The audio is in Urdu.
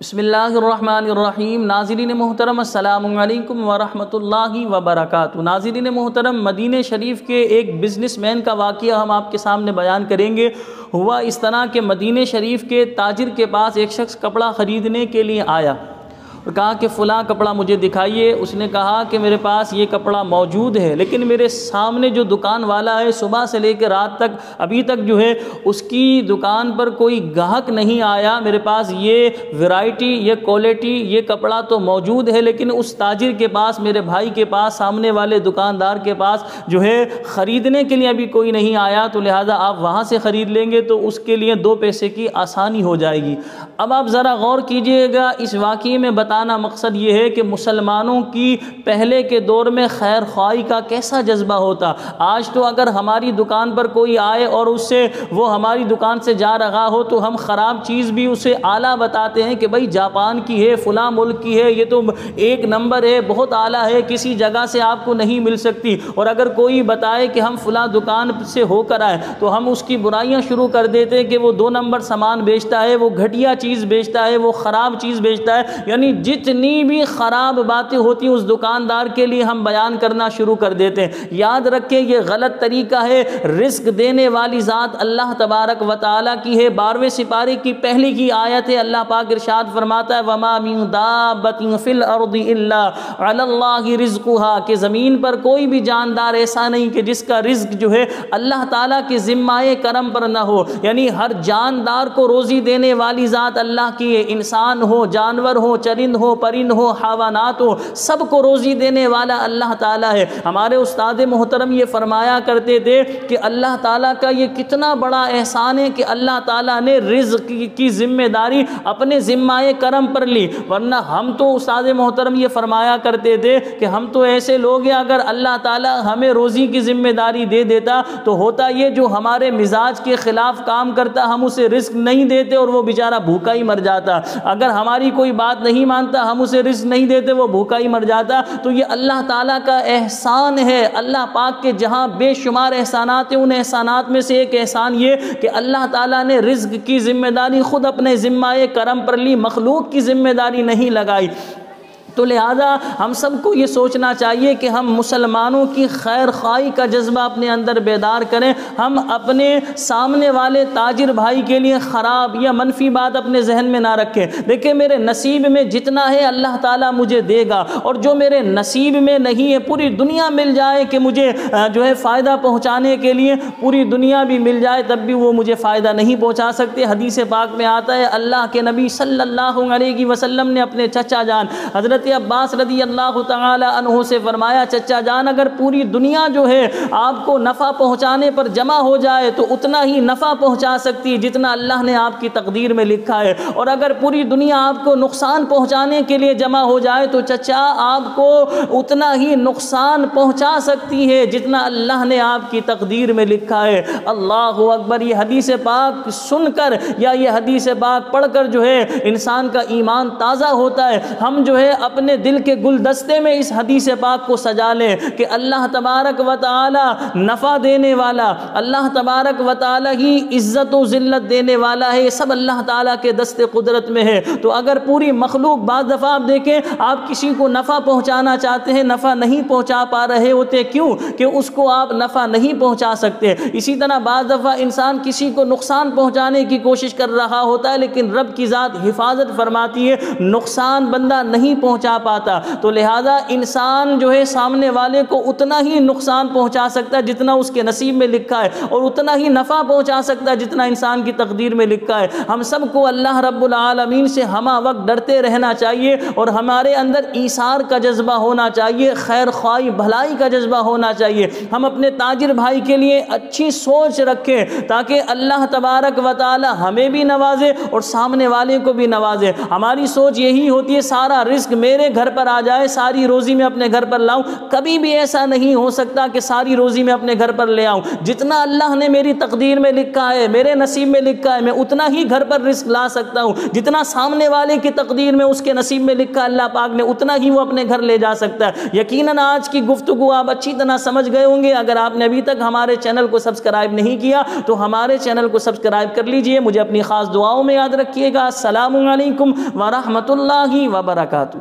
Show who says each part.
Speaker 1: بسم اللہ الرحمن الرحیم۔ ناظرین محترم السلام علیکم ورحمۃ اللہ وبرکاتہ۔ ناظرین محترم، مدینہ شریف کے ایک بزنس مین کا واقعہ ہم آپ کے سامنے بیان کریں گے۔ ہوا اس طرح کہ مدینہ شریف کے تاجر کے پاس ایک شخص کپڑا خریدنے کے لیے آیا اور کہا کہ فلاں کپڑا مجھے دکھائیے۔ اس نے کہا کہ میرے پاس یہ کپڑا موجود ہے، لیکن میرے سامنے جو دکان والا ہے صبح سے لے کے رات تک ابھی تک جو ہے اس کی دکان پر کوئی گاہک نہیں آیا۔ میرے پاس یہ ورائٹی، یہ کوالٹی، یہ کپڑا تو موجود ہے، لیکن اس تاجر کے پاس، میرے بھائی کے پاس، سامنے والے دکاندار کے پاس جو ہے خریدنے کے لیے ابھی کوئی نہیں آیا، تو لہٰذا آپ وہاں سے خرید لیں گے تو اس کے لیے 2 پیسے کی آسانی ہو جائے گی۔ اب آپ ذرا غور کیجئے گا، اس واقعے میں بتانا مقصد یہ ہے کہ مسلمانوں کی پہلے کے دور میں خیر خواہی کا کیسا جذبہ ہوتا۔ آج تو اگر ہماری دکان پر کوئی آئے اور اس سے وہ ہماری دکان سے جا رہا ہو تو ہم خراب چیز بھی اسے اعلیٰ بتاتے ہیں کہ بھائی جاپان کی ہے، فلاں ملک کی ہے، یہ تو 1 نمبر ہے، بہت اعلیٰ ہے، کسی جگہ سے آپ کو نہیں مل سکتی۔ اور اگر کوئی بتائے کہ ہم فلاں دکان سے ہو کر آئے تو ہم اس کی برائیاں شروع کر دیتے ہیں کہ وہ 2 نمبر سامان بیچتا ہے، وہ گھٹیا چیز بیچتا ہے، وہ خراب چیز بیچتا ہے، یعنی جتنی بھی خراب باتیں ہوتی ہیں اس دکاندار کے لیے ہم بیان کرنا شروع کر دیتے ہیں۔ یاد رکھیں یہ غلط طریقہ ہے۔ رزق دینے والی ذات اللہ تبارک و تعالیٰ کی ہے۔ 12ویں سپارے کی پہلی کی آیت ہے، اللہ پاک ارشاد فرماتا ہے وَمَا مِن دَابَّةٍ فِي الْأَرْضِ إِلَّا عَلَى اللَّهِ رِزْقُهَا، کہ زمین پر کوئی بھی جاندار ایسا نہیں کہ جس کا رزق جو ہے اللہ تعالیٰ کے ذمہ کرم پر نہ ہو، یعنی ہر جاندار کو روزی دینے والی ذات اللہ کی ہے۔ انسان ہو، جانور ہو، چرند ہو، پرند ہو، حیوانات ہو، سب کو روزی دینے والا اللہ تعالیٰ ہے۔ ہمارے استاد محترم یہ فرمایا کرتے تھے کہ اللہ تعالیٰ کا یہ کتنا بڑا احسان ہے کہ اللہ تعالیٰ نے رزق کی ذمہ داری اپنے ذمہ کرم پر لی، ورنہ ہم تو استاد محترم یہ فرمایا کرتے تھے کہ ہم تو ایسے لوگ ہیں اگر اللہ تعالیٰ ہمیں روزی کی ذمہ داری دے دیتا تو ہوتا یہ جو ہمارے مزاج کے خلاف کام کرتا ہم اسے رزق نہیں دیتے اور وہ بیچارہ بھوکا ہی مر جاتا۔ اگر ہماری کوئی بات نہیں مانتا ہم اسے رزق نہیں دیتے، وہ بھوکا ہی مر جاتا۔ تو یہ اللہ تعالیٰ کا احسان ہے۔ اللہ پاک کے جہاں بے شمار احسانات ہیں، ان احسانات میں سے ایک احسان یہ کہ اللہ تعالیٰ نے رزق کی ذمہ داری خود اپنے ذمہ کرم پر لی، مخلوق کی ذمہ داری نہیں لگائی۔ تو لہذا ہم سب کو یہ سوچنا چاہیے کہ ہم مسلمانوں کی خیر خواہی کا جذبہ اپنے اندر بیدار کریں۔ ہم اپنے سامنے والے تاجر بھائی کے لیے خراب یا منفی بات اپنے ذہن میں نہ رکھیں۔ دیکھیں میرے نصیب میں جتنا ہے اللہ تعالیٰ مجھے دے گا، اور جو میرے نصیب میں نہیں ہے، پوری دنیا مل جائے کہ مجھے جو ہے فائدہ پہنچانے کے لیے پوری دنیا بھی مل جائے تب بھی وہ مجھے فائدہ نہیں پہنچا سکتے۔ حدیث پاک میں آتا ہے اللہ کے نبی صلی اللہ علیہ وسلم نے اپنے چچا جان حضرت عباس رضی اللہ تعالی عنہ سے فرمایا چچا جان اگر پوری دنیا جو ہے آپ کو نفع پہنچانے پر جمع ہو جائے تو اتنا ہی نفع پہنچا سکتی ہے جتنا اللہ نے آپ کی تقدیر میں لکھا ہے، اور اگر پوری دنیا آپ کو نقصان پہنچانے کے لیے جمع ہو جائے تو چچا آپ کو اتنا ہی نقصان پہنچا سکتی ہے جتنا اللہ نے آپ کی تقدیر میں لکھا ہے۔ اللہ اکبر۔ یہ حدیث پاک سن کر یا یہ حدیث پاک پڑھ کر جو ہے انسان کا ایمان تازہ ہوتا ہے۔ ہم جو ہے اپنے دل کے گلدستے میں اس حدیث پاک کو سجا لیں کہ اللہ تبارک و تعالی نفع دینے والا، اللہ تبارک و تعالی ہی عزت و ذلت دینے والا ہے، یہ سب اللہ تعالیٰ کے دست قدرت میں ہے۔ تو اگر پوری مخلوق، بعض دفعہ آپ دیکھیں آپ کسی کو نفع پہنچانا چاہتے ہیں، نفع نہیں پہنچا پا رہے ہوتے، کیوں کہ اس کو آپ نفع نہیں پہنچا سکتے۔ اسی طرح بعض دفعہ انسان کسی کو نقصان پہنچانے کی کوشش کر رہا ہوتا ہے لیکن رب کی ذات حفاظت فرماتی ہے، نقصان بندہ نہیں پہنچا پاتا۔ تو لہذا انسان جو ہے سامنے والے کو اتنا ہی نقصان پہنچا سکتا ہے جتنا اس کے نصیب میں لکھا ہے، اور اتنا ہی نفع پہنچا سکتا ہے جتنا انسان کی تقدیر میں لکھا ہے۔ ہم سب کو اللہ رب العالمین سے ہمہ وقت ڈرتے رہنا چاہیے اور ہمارے اندر ایثار کا جذبہ ہونا چاہیے، خیر خواہی بھلائی کا جذبہ ہونا چاہیے۔ ہم اپنے تاجر بھائی کے لیے اچھی سوچ رکھیں تاکہ اللہ تبارک و تعالی ہمیں بھی نوازے اور سامنے والے کو بھی نوازے۔ ہماری سوچ یہی ہوتی ہے سارا رزق میرے میرے گھر پر آ جائے، ساری روزی میں اپنے گھر پر لاؤں، کبھی بھی ایسا نہیں ہو سکتا کہ ساری روزی میں اپنے گھر پر لے آؤں۔ جتنا اللہ نے میری تقدیر میں لکھا ہے، میرے نصیب میں لکھا ہے، میں اتنا ہی گھر پر رزق لا سکتا ہوں۔ جتنا سامنے والے کی تقدیر میں، اس کے نصیب میں لکھا اللہ پاک نے، اتنا ہی وہ اپنے گھر لے جا سکتا ہے۔ یقیناً آج کی گفتگو آپ اچھی طرح سمجھ گئے ہوں گے۔ اگر آپ نے ابھی تک ہمارے چینل کو سبسکرائب نہیں کیا تو ہمارے چینل کو سبسکرائب کر لیجئے۔ مجھے اپنی خاص دعاؤں میں یاد رکھیے گا۔ السلام علیکم ورحمۃ اللہ وبرکاتہ۔